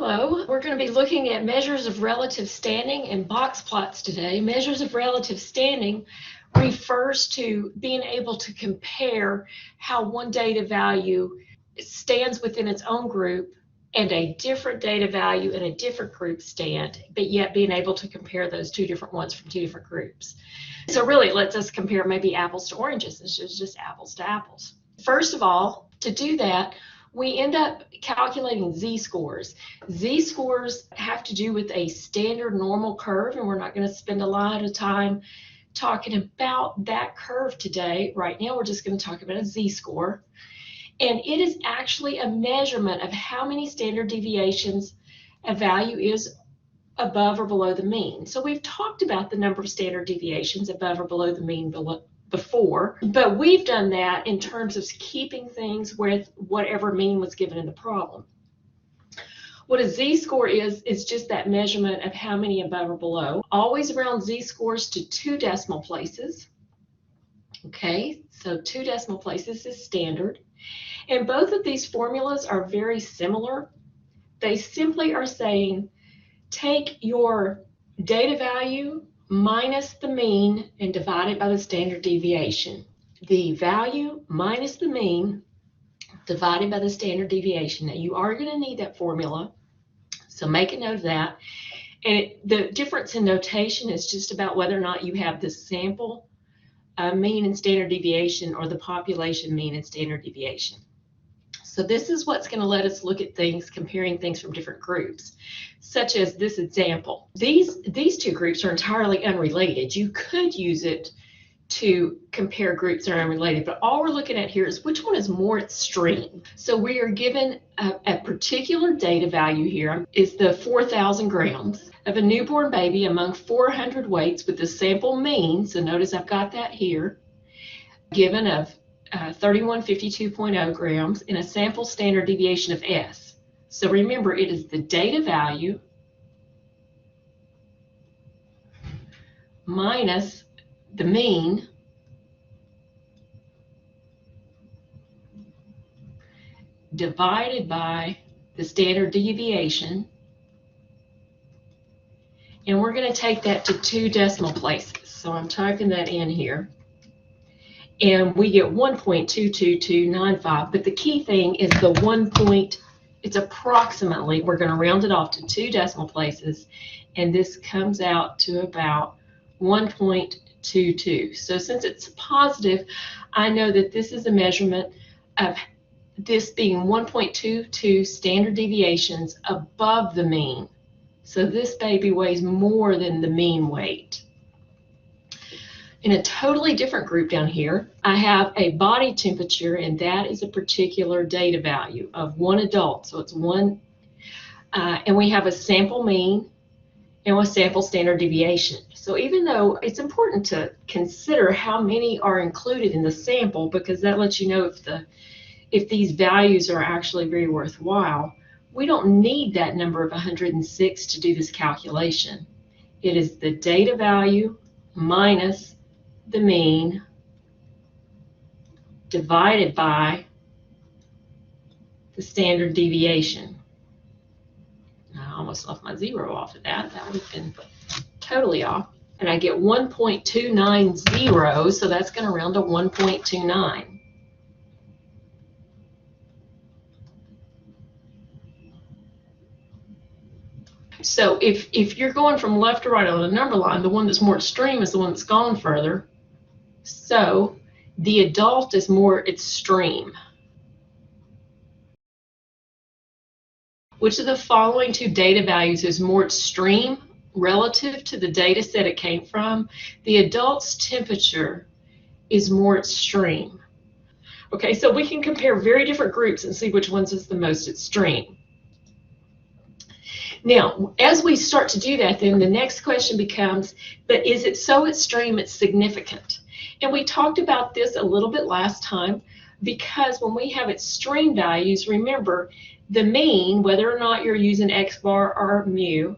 Hello, we're going to be looking at measures of relative standing and box plots today. Measures of relative standing refers to being able to compare how one data value stands within its own group and a different data value in a different group stand, but yet being able to compare those two different ones from two different groups. So really, it lets us compare maybe apples to oranges. It's just apples to apples. First of all, to do that, we end up calculating z-scores. Z-scores have to do with a standard normal curve, and we're not going to spend a lot of time talking about that curve today. Right now, we're just going to talk about a z-score. And it is actually a measurement of how many standard deviations a value is above or below the mean. So we've talked about the number of standard deviations above or below the mean before, but we've done that in terms of keeping things with whatever mean was given in the problem. What a z-score is just that measurement of how many above or below. Always round z-scores to 2 decimal places. Okay, so 2 decimal places is standard. And both of these formulas are very similar. They simply are saying, take your data value minus the mean and divide it by the standard deviation. The value minus the mean divided by the standard deviation. Now you are going to need that formula, so make a note of that. And the difference in notation is just about whether or not you have the sample mean and standard deviation or the population mean and standard deviation. So this is what's going to let us look at things, comparing things from different groups, such as this example. These two groups are entirely unrelated. You could use it to compare groups that are unrelated, but all we're looking at here is which one is more extreme. So we are given a particular data value here is the 4,000 grams of a newborn baby among 400 weights with the sample mean. So notice I've got that here, given of 3152.0 grams in a sample standard deviation of S. So remember, it is the data value minus the mean divided by the standard deviation. And we're going to take that to 2 decimal places. So I'm typing that in here. And we get 1.22295, but the key thing is the 1 point, it's approximately, we're going to round it off to 2 decimal places, and this comes out to about 1.22. So since it's positive, I know that this is a measurement of this being 1.22 standard deviations above the mean. So this baby weighs more than the mean weight. In a totally different group down here, I have a body temperature, and that is a particular data value of 1 adult. So it's 1, and we have a sample mean and a sample standard deviation. So even though it's important to consider how many are included in the sample, because that lets you know if these values are actually very worthwhile, we don't need that number of 106 to do this calculation. It is the data value minus the mean divided by the standard deviation. I almost left my 0 off of that. That would have been totally off. And I get 1.290, so that's going to round to 1.29. So if you're going from left to right on the number line, the one that's more extreme is the one that's gone further. So the adult is more extreme. Which of the following 2 data values is more extreme relative to the data set it came from? The adult's temperature is more extreme. Okay, so we can compare very different groups and see which ones is the most extreme. Now, as we start to do that, then the next question becomes, but is it so extreme it's significant? And we talked about this a little bit last time, because when we have extreme values, remember, the mean, whether or not you're using x bar or mu,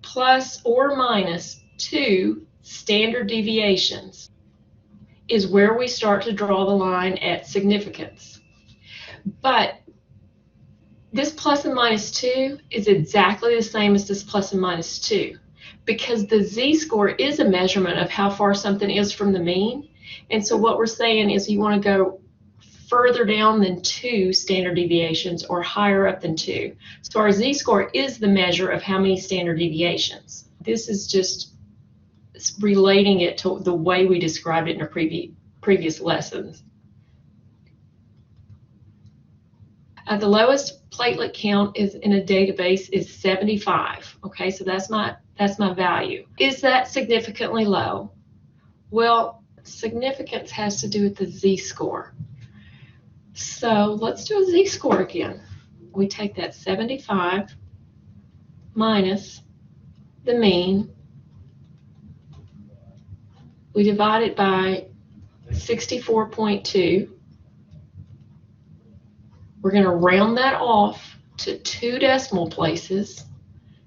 plus or minus 2 standard deviations is where we start to draw the line at significance. But This plus and minus 2 is exactly the same as this plus and minus 2, because the z-score is a measurement of how far something is from the mean. And so what we're saying is you want to go further down than 2 standard deviations or higher up than 2. So our z-score is the measure of how many standard deviations. This is just relating it to the way we described it in our previous lessons. The lowest platelet count is in a database is 75. Okay, so that's my value. Is that significantly low? Well, significance has to do with the z-score. So let's do a z-score again. We take that 75 minus the mean. We divide it by 64.2. We're going to round that off to 2 decimal places.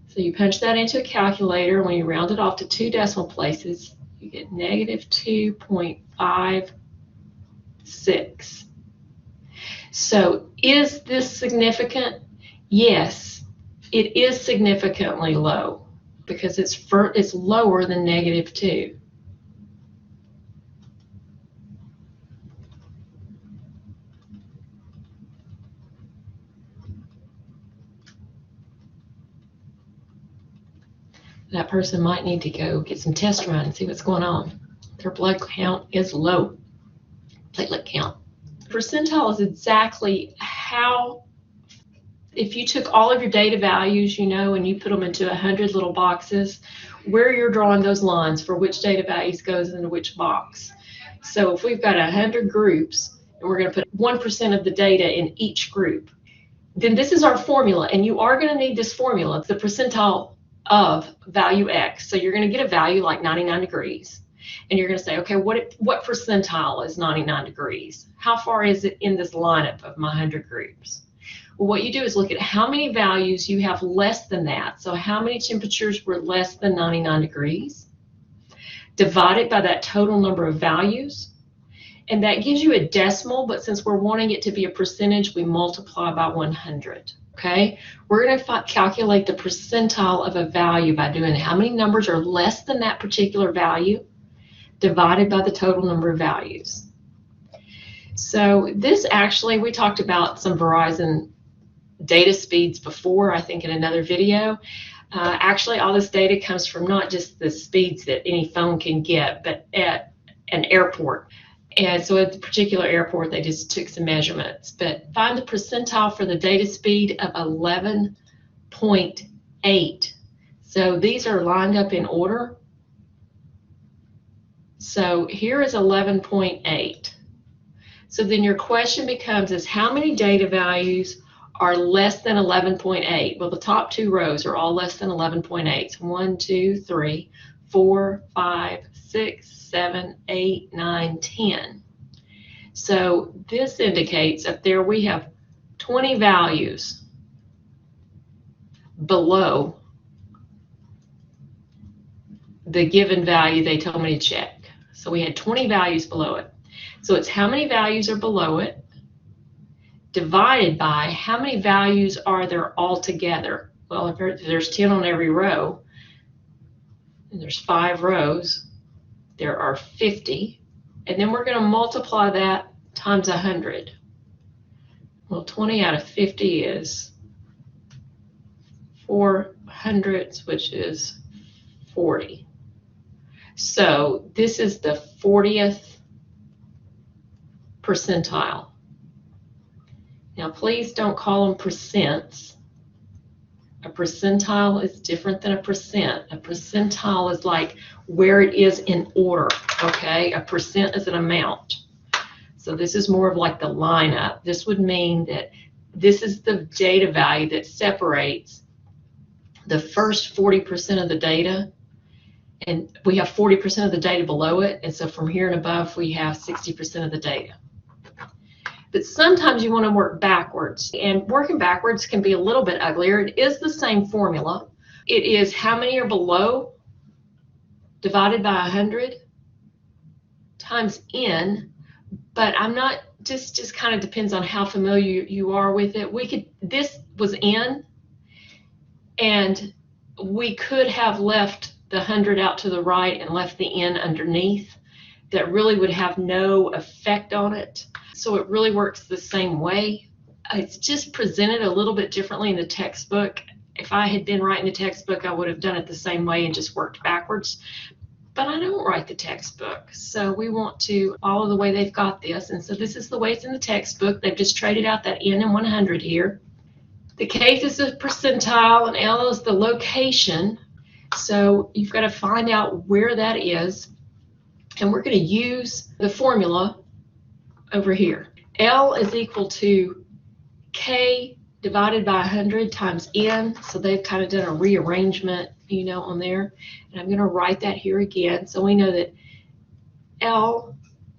So you punch that into a calculator. When you round it off to 2 decimal places, you get negative 2.56. So is this significant? Yes, it is significantly low because it's lower than negative 2. That person might need to go get some test run and see what's going on. Their blood count is low, platelet count. Percentile is exactly how, if you took all of your data values, and you put them into 100 little boxes, where you're drawing those lines for which data values goes into which box. So if we've got 100 groups and we're going to put 1% of the data in each group, then this is our formula, and you are going to need this formula. It's the percentile of value X. So you're going to get a value like 99 degrees. And you're going to say, okay, what percentile is 99 degrees? How far is it in this lineup of my 100 groups? Well, what you do is look at how many values you have less than that. So how many temperatures were less than 99 degrees? Divide it by that total number of values. And that gives you a decimal, but since we're wanting it to be a percentage, we multiply by 100. Okay, we're going to calculate the percentile of a value by doing how many numbers are less than that particular value divided by the total number of values. So this actually, we talked about some Verizon data speeds before, I think in another video. Actually, all this data comes from not just the speeds that any phone can get, but at an airport. And so at the particular airport, they just took some measurements. But find the percentile for the data speed of 11.8. So these are lined up in order. So here is 11.8. So then your question becomes is how many data values are less than 11.8? Well, the top 2 rows are all less than 11.8. So 1, 2, 3, 4, 5, 6, 7, 8, 9, 10. So this indicates up there we have 20 values below the given value they told me to check. So we had 20 values below it. So it's how many values are below it divided by how many values are there altogether. Well, if there's 10 on every row, and there's 5 rows, there are 50, and then we're going to multiply that times 100. Well, 20 out of 50 is 4 hundredths, which is 40. So this is the 40th percentile. Now, please don't call them percents. A percentile is different than a percent. A percentile is like where it is in order, okay? A percent is an amount. So this is more of like the lineup. This would mean that this is the data value that separates the first 40% of the data, and we have 40% of the data below it, and so from here and above we have 60% of the data. But sometimes you want to work backwards, and working backwards can be a little bit uglier. It is the same formula. It is how many are below divided by 100 times n, but I'm not just kind of depends on how familiar you are with it. This was N, and we could have left the 100 out to the right and left the N underneath. That really would have no effect on it. So it really works the same way. It's just presented a little bit differently in the textbook. If I had been writing the textbook, I would have done it the same way and just worked backwards. But I don't write the textbook, so we want to follow the way they've got this. And so this is the way it's in the textbook. They've just traded out that N and 100 here. The K is the percentile, and L is the location. So you've got to find out where that is. And we're going to use the formula over here. L is equal to K divided by 100 times N. So they've kind of done a rearrangement, on there. And I'm going to write that here again. So we know that L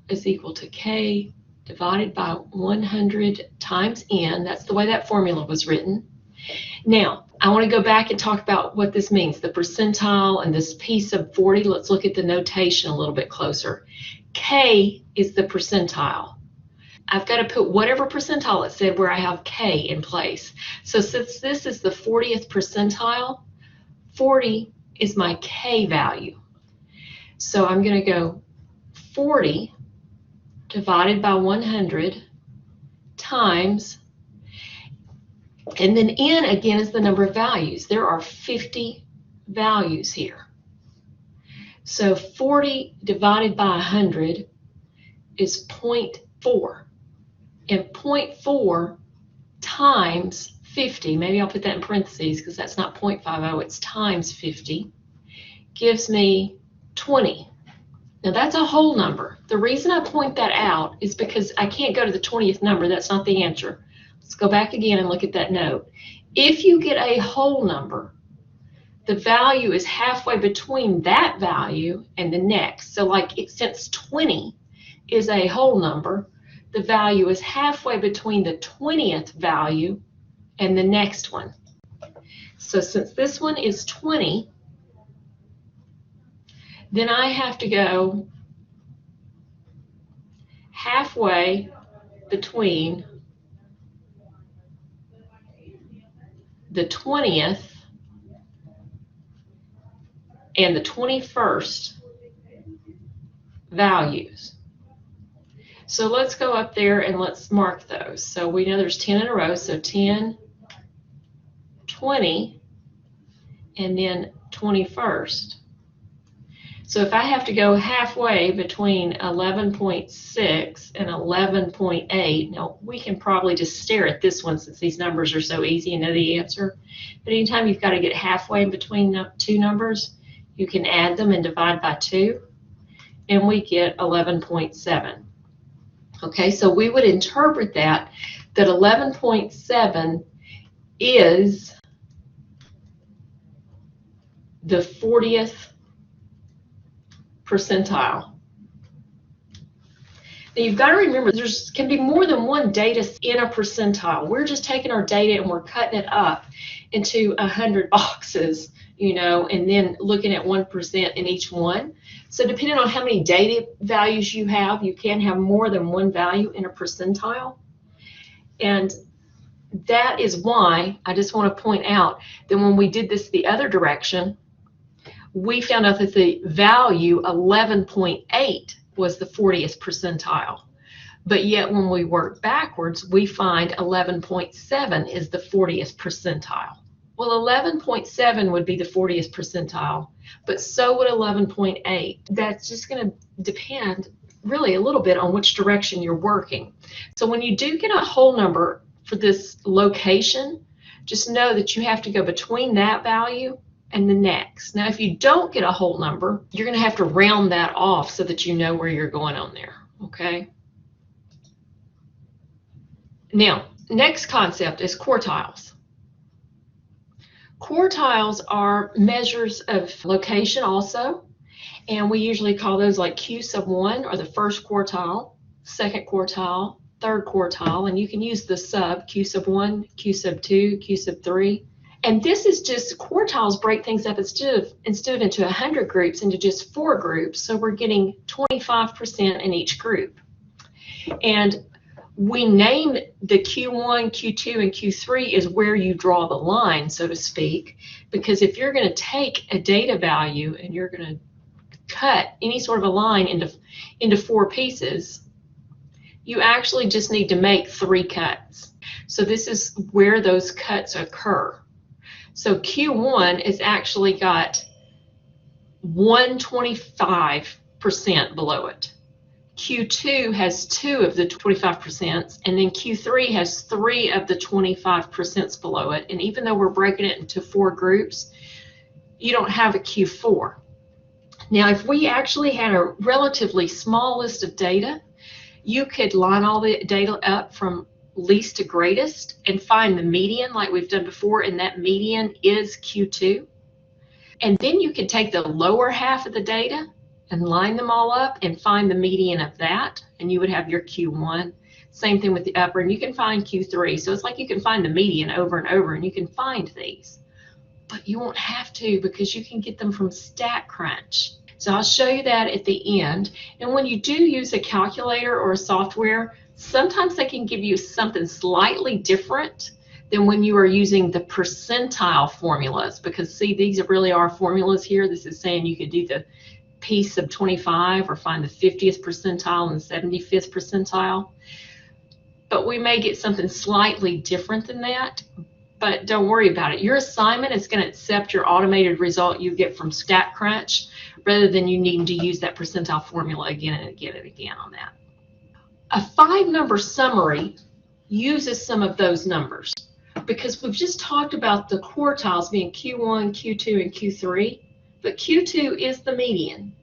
is equal to K divided by 100 times N. That's the way that formula was written. Now, I want to go back and talk about what this means, the percentile and this P sub 40. Let's look at the notation a little bit closer. K is the percentile. I've got to put whatever percentile it said where I have K in place. So since this is the 40th percentile, 40 is my K value. So I'm going to go 40 divided by 100 times, and then N again is the number of values. There are 50 values here. So 40 divided by 100 is 0.4. And 0.4 times 50, maybe I'll put that in parentheses because that's not 0.50, it's times 50, gives me 20. Now that's a whole number. The reason I point that out is because I can't go to the 20th number. That's not the answer. Let's go back again and look at that note. If you get a whole number, the value is halfway between that value and the next. So since 20 is a whole number, the value is halfway between the 20th value and the next one. So since this one is 20, then I have to go halfway between the 20th and the 21st values. So let's go up there and let's mark those. So we know there's 10 in a row, so 10, 20, and then 21st. So if I have to go halfway between 11.6 and 11.8, now we can probably just stare at this one since these numbers are so easy and know the answer. But anytime you've got to get halfway in between two numbers, you can add them and divide by 2, and we get 11.7. Okay, so we would interpret that 11.7 is the 40th percentile. Now you've got to remember there can be more than one data in a percentile. We're just taking our data and we're cutting it up into 100 boxes, and then looking at 1% in each one. So depending on how many data values you have, you can have more than one value in a percentile. And that is why I just want to point out that when we did this the other direction, we found out that the value 11.8 was the 40th percentile. But yet when we work backwards, we find 11.7 is the 40th percentile. Well, 11.7 would be the 40th percentile, but so would 11.8. That's just going to depend really a little bit on which direction you're working. So when you do get a whole number for this location, just know that you have to go between that value and the next. Now, if you don't get a whole number, you're going to have to round that off so that you know where you're going on there, okay? Now, next concept is quartiles. Quartiles are measures of location also, and we usually call those like Q sub 1 or the first quartile, second quartile, third quartile, and you can use the sub, Q sub 1, Q sub 2, Q sub 3. And this is just quartiles break things up instead of into 100 groups into just 4 groups, so we're getting 25% in each group. And We name the Q1, Q2, and Q3 is where you draw the line, so to speak, because if you're going to take a data value and you're going to cut any sort of a line into 4 pieces, you actually just need to make 3 cuts. So this is where those cuts occur. So Q1 is actually got 125% below it. Q2 has 2 of the 25%, and then Q3 has 3 of the 25% below it. And even though we're breaking it into 4 groups, you don't have a Q4. Now, if we actually had a relatively small list of data, you could line all the data up from least to greatest and find the median like we've done before, and that median is Q2. And then you could take the lower half of the data and line them all up and find the median of that, and you would have your Q1. Same thing with the upper, and you can find Q3. So it's like you can find the median over and over, and you can find these. But you won't have to, because you can get them from StatCrunch. So I'll show you that at the end. And when you do use a calculator or a software, sometimes they can give you something slightly different than when you are using the percentile formulas, because see, these really are formulas here. This is saying you could do the P sub 25 or find the 50th percentile and the 75th percentile. But we may get something slightly different than that, but don't worry about it. Your assignment is going to accept your automated result you get from StatCrunch rather than you needing to use that percentile formula again and again and again on that. A 5-number summary uses some of those numbers because we've just talked about the quartiles being Q1, Q2, and Q3, but Q2 is the median.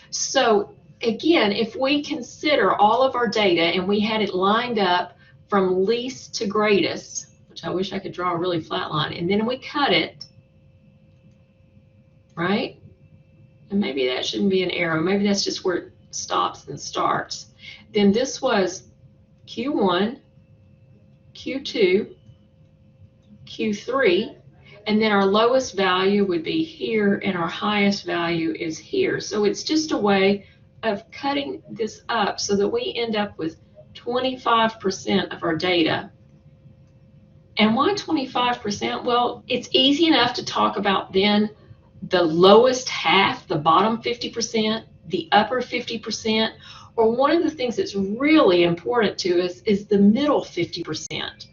So again, if we consider all of our data and we had it lined up from least to greatest, which I wish I could draw a really flat line, and then we cut it, right? And maybe that shouldn't be an arrow. Maybe that's just where it stops and starts. Then this was Q1, Q2, Q3, and then our lowest value would be here, and our highest value is here. So it's just a way of cutting this up so that we end up with 25% of our data. And why 25%? Well, it's easy enough to talk about then the lowest half, the bottom 50%, the upper 50%, or one of the things that's really important to us is the middle 50%,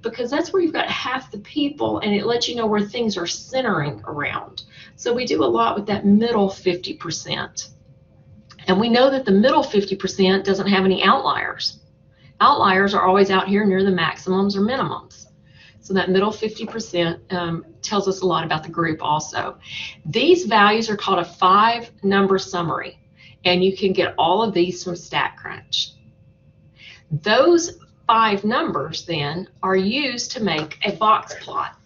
because that's where you've got half the people and it lets you know where things are centering around. So we do a lot with that middle 50%. And we know that the middle 50% doesn't have any outliers. Outliers are always out here near the maximums or minimums. So that middle 50% tells us a lot about the group also. These values are called a 5-number summary, and you can get all of these from StatCrunch. Those 5 numbers then are used to make a box plot.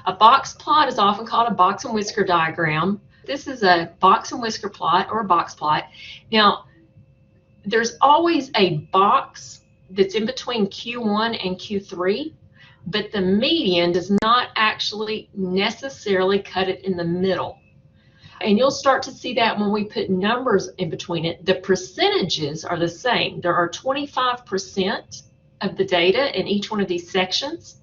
A box plot is often called a box and whisker diagram. This is a box and whisker plot or a box plot. Now, there's always a box that's in between Q1 and Q3, but the median does not actually necessarily cut it in the middle. And you'll start to see that when we put numbers in between it. The percentages are the same. There are 25% of the data in each one of these sections,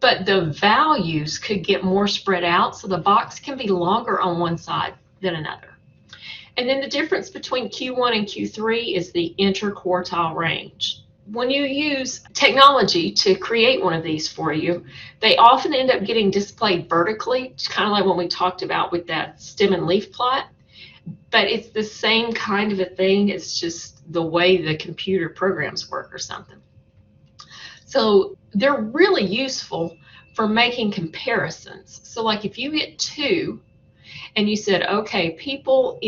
but the values could get more spread out, so the box can be longer on one side than another. And then the difference between Q1 and Q3 is the interquartile range. When you use technology to create one of these for you, they often end up getting displayed vertically, kind of like what we talked about with that stem and leaf plot, but it's the same kind of a thing. It's just the way the computer programs work or something. So they're really useful for making comparisons. So like if you get 2 and you said, okay, people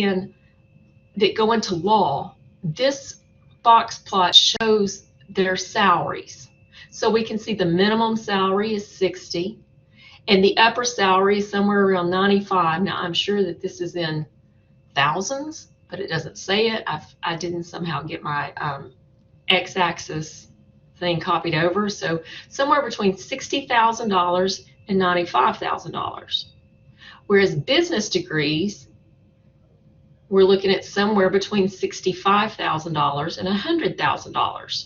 that go into law, this box plot shows their salaries. So we can see the minimum salary is 60 and the upper salary is somewhere around 95. Now I'm sure that this is in thousands, but it doesn't say it. I didn't somehow get my x-axis thing copied over. So somewhere between $60,000 and $95,000. Whereas business degrees we're looking at somewhere between $65,000 and $100,000.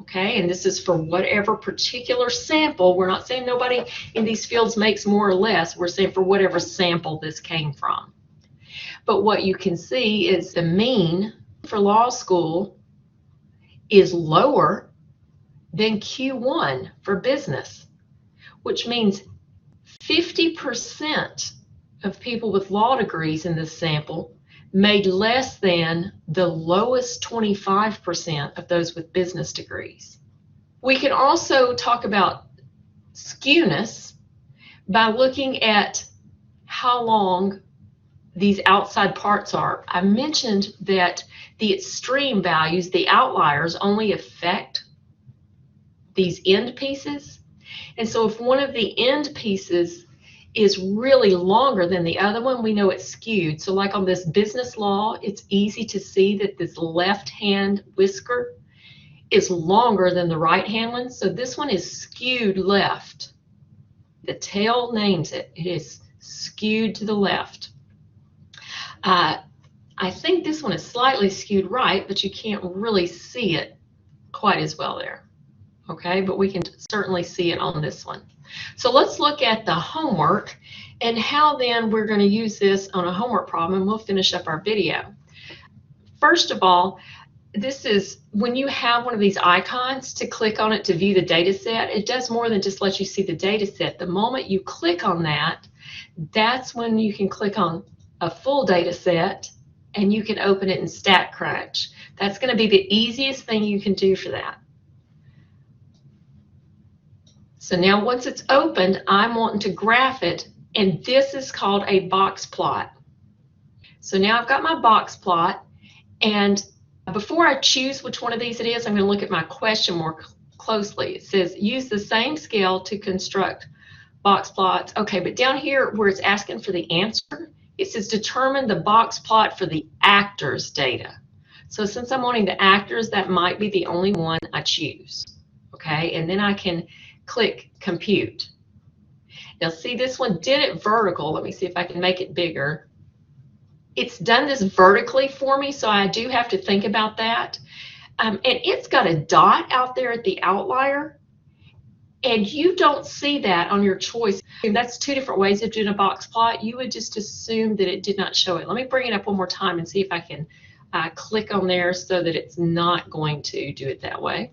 Okay, and this is for whatever particular sample. We're not saying nobody in these fields makes more or less. We're saying for whatever sample this came from. But what you can see is the mean for law school is lower than Q1 for business, which means 50% of people with law degrees in this sample made less than the lowest 25% of those with business degrees. We can also talk about skewness by looking at how long these outside parts are. I mentioned that the extreme values, the outliers, only affect these end pieces. And so if one of the end pieces is really longer than the other one, we know it's skewed. So like on this business law, it's easy to see that this left hand whisker is longer than the right hand one. So this one is skewed left. The tail names it. It is skewed to the left. I think this one is slightly skewed right, but you can't really see it quite as well there. Okay, but we can certainly see it on this one. So let's look at the homework and how then we're going to use this on a homework problem, and we'll finish up our video. First of all, this is when you have one of these icons to click on it to view the data set, it does more than just let you see the data set. The moment you click on that, that's when you can click on a full data set and you can open it in StatCrunch. That's going to be the easiest thing you can do for that. So now once it's opened, I'm wanting to graph it, and this is called a box plot. So now I've got my box plot, and before I choose which one of these it is, I'm going to look at my question more closely. It says use the same scale to construct box plots. Okay, but down here where it's asking for the answer, it says determine the box plot for the actors data. So since I'm wanting the actors, that might be the only one I choose. Okay, and then I can click compute. Now see, this one did it vertical. Let me see if I can make it bigger. It's done this vertically for me, so I do have to think about that. And it's got a dot out there at the outlier, and you don't see that on your choice. And that's two different ways of doing a box plot. You would just assume that it did not show it. Let me bring it up one more time and see if I can click on there so that it's not going to do it that way.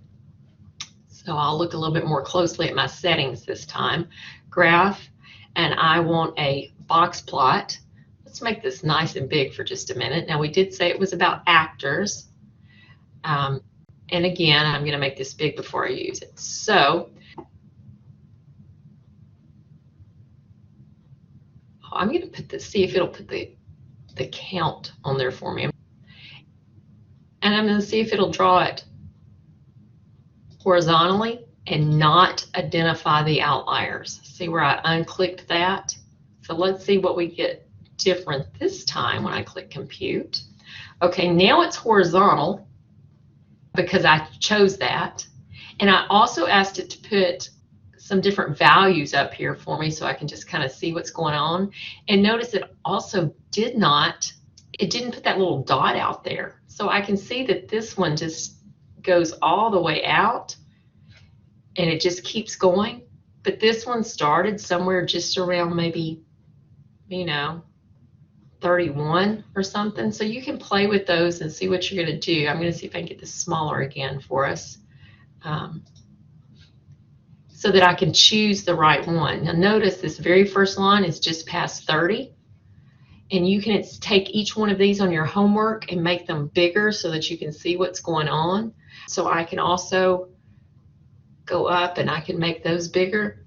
So I'll look a little bit more closely at my settings this time. Graph, and I want a box plot. Let's make this nice and big for just a minute. Now we did say it was about actors. And again, I'm going to make this big before I use it. So I'm going to put this, see if it'll put the count on there for me. And I'm going to see if it'll draw it horizontally and not identify the outliers. See where I unclicked that? So let's see what we get different this time when I click compute. Okay, now it's horizontal because I chose that. And I also asked it to put some different values up here for me so I can just kind of see what's going on. And notice it also didn't put that little dot out there. So I can see that this one just goes all the way out and it just keeps going. But this one started somewhere just around maybe, 31 or something. So you can play with those and see what you're going to do. I'm going to see if I can get this smaller again for us so that I can choose the right one. Now notice this very first line is just past 30. And you can take each one of these on your homework and make them bigger so that you can see what's going on. So I can also go up and I can make those bigger.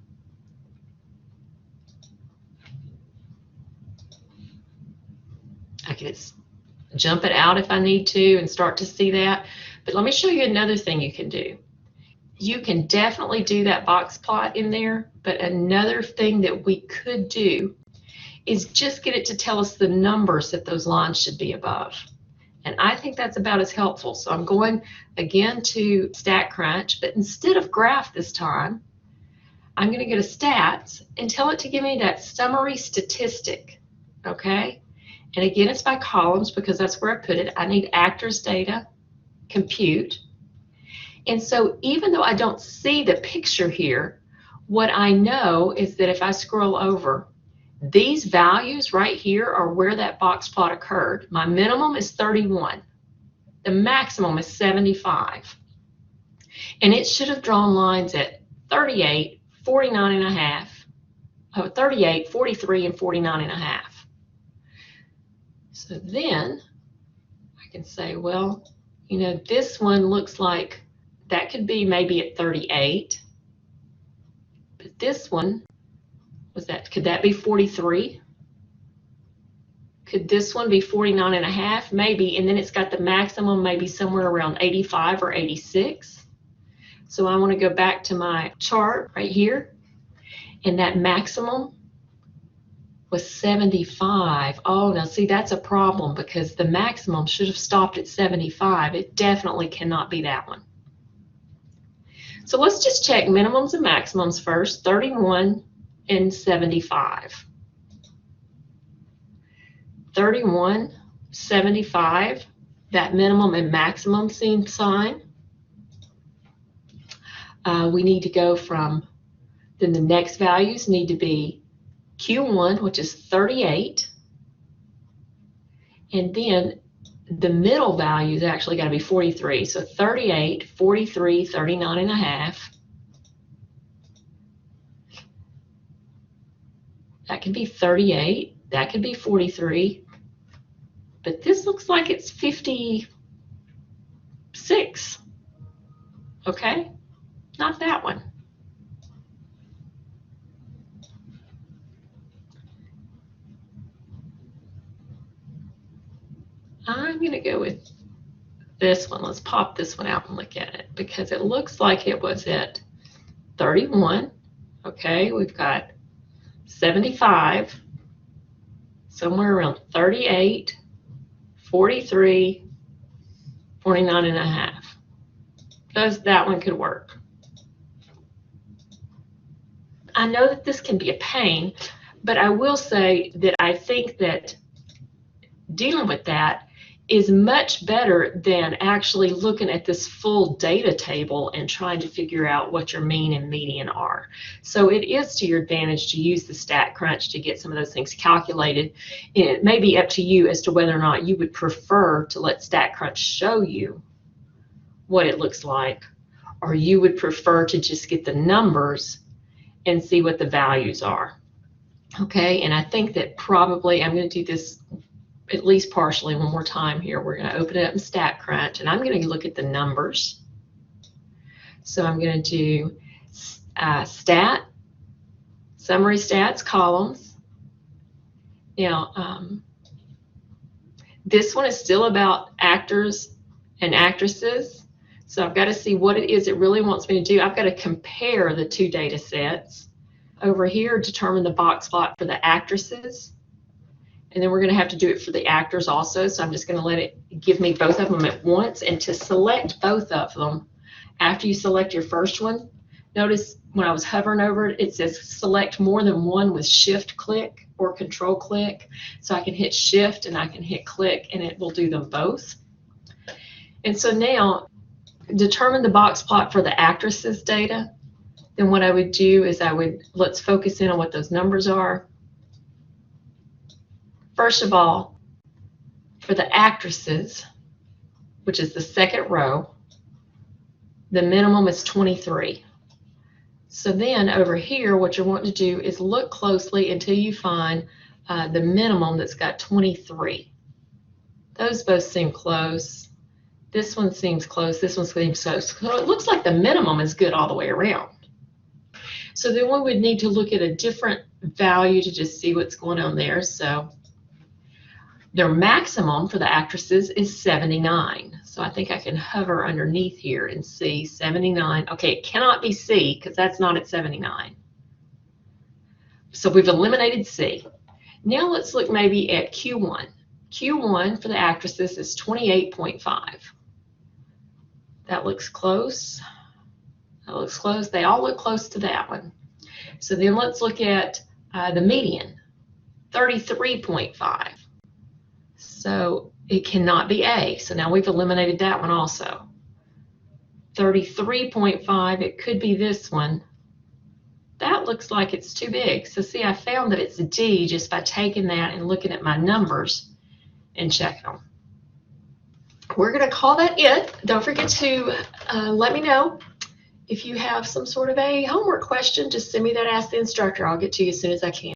I can jump it out if I need to and start to see that. But let me show you another thing you can do. You can definitely do that box plot in there, but another thing that we could do is just get it to tell us the numbers that those lines should be above. And I think that's about as helpful. So I'm going again to StatCrunch, but instead of graph this time, I'm going to go to stats and tell it to give me that summary statistic, okay? And again, it's by columns because that's where I put it. I need actors data, compute. And so even though I don't see the picture here, what I know is that if I scroll over, these values right here are where that box plot occurred. My minimum is 31. The maximum is 75. And it should have drawn lines at 38, 49 and a half, 38, 43, and 49 and a half. So then I can say, well, you know, this one looks like that could be maybe at 38. But this one, could that be 43? Could this one be 49 and a half? Maybe, and then it's got the maximum maybe somewhere around 85 or 86. So I want to go back to my chart right here, and that maximum was 75. Oh, now see, that's a problem because the maximum should have stopped at 75. It definitely cannot be that one. So let's just check minimums and maximums first, 31 and 75. 31, 75, that minimum and maximum sign. We need to go from, then the next values need to be Q1, which is 38, and then the middle value is actually got to be 43. So 38, 43, 39 and a half. That could be 38. That could be 43. But this looks like it's 56. Okay? Not that one. I'm going to go with this one. Let's pop this one out and look at it because it looks like it was at 31. Okay, we've got 75, somewhere around 38, 43, 49 and a half. Because that one could work. I know that this can be a pain, but I will say that I think that dealing with that is much better than actually looking at this full data table and trying to figure out what your mean and median are. So it is to your advantage to use the StatCrunch to get some of those things calculated. And it may be up to you as to whether or not you would prefer to let StatCrunch show you what it looks like, or you would prefer to just get the numbers and see what the values are. Okay, and I think that probably I'm going to do this at least partially one more time here. We're going to open it up in StatCrunch, and I'm going to look at the numbers. So I'm going to do stat, summary stats, columns. Now, this one is still about actors and actresses. So I've got to see what it is it really wants me to do. I've got to compare the two data sets. Over here, determine the box plot for the actresses. And then we're going to have to do it for the actors also. So I'm just going to let it give me both of them at once. And to select both of them, after you select your first one, notice when I was hovering over it, it says select more than one with shift click or control click. So I can hit shift and I can hit click and it will do them both. And so now determine the box plot for the actresses data. Then what I would do is let's focus in on what those numbers are. First of all, for the actresses, which is the second row, the minimum is 23. So then over here, what you want to do is look closely until you find the minimum that's got 23. Those both seem close. This one seems close. This one seems close. So it looks like the minimum is good all the way around. So then we would need to look at a different value to just see what's going on there. So their maximum for the actresses is 79. So I think I can hover underneath here and see 79. Okay, it cannot be C because that's not at 79. So we've eliminated C. Now let's look maybe at Q1. Q1 for the actresses is 28.5. That looks close. That looks close. They all look close to that one. So then let's look at the median, 33.5. So it cannot be A. So now we've eliminated that one also. 33.5, it could be this one. That looks like it's too big. So see, I found that it's a D just by taking that and looking at my numbers and checking them. We're going to call that it. Don't forget to let me know if you have some sort of a homework question. Just send me that Ask the Instructor. I'll get to you as soon as I can.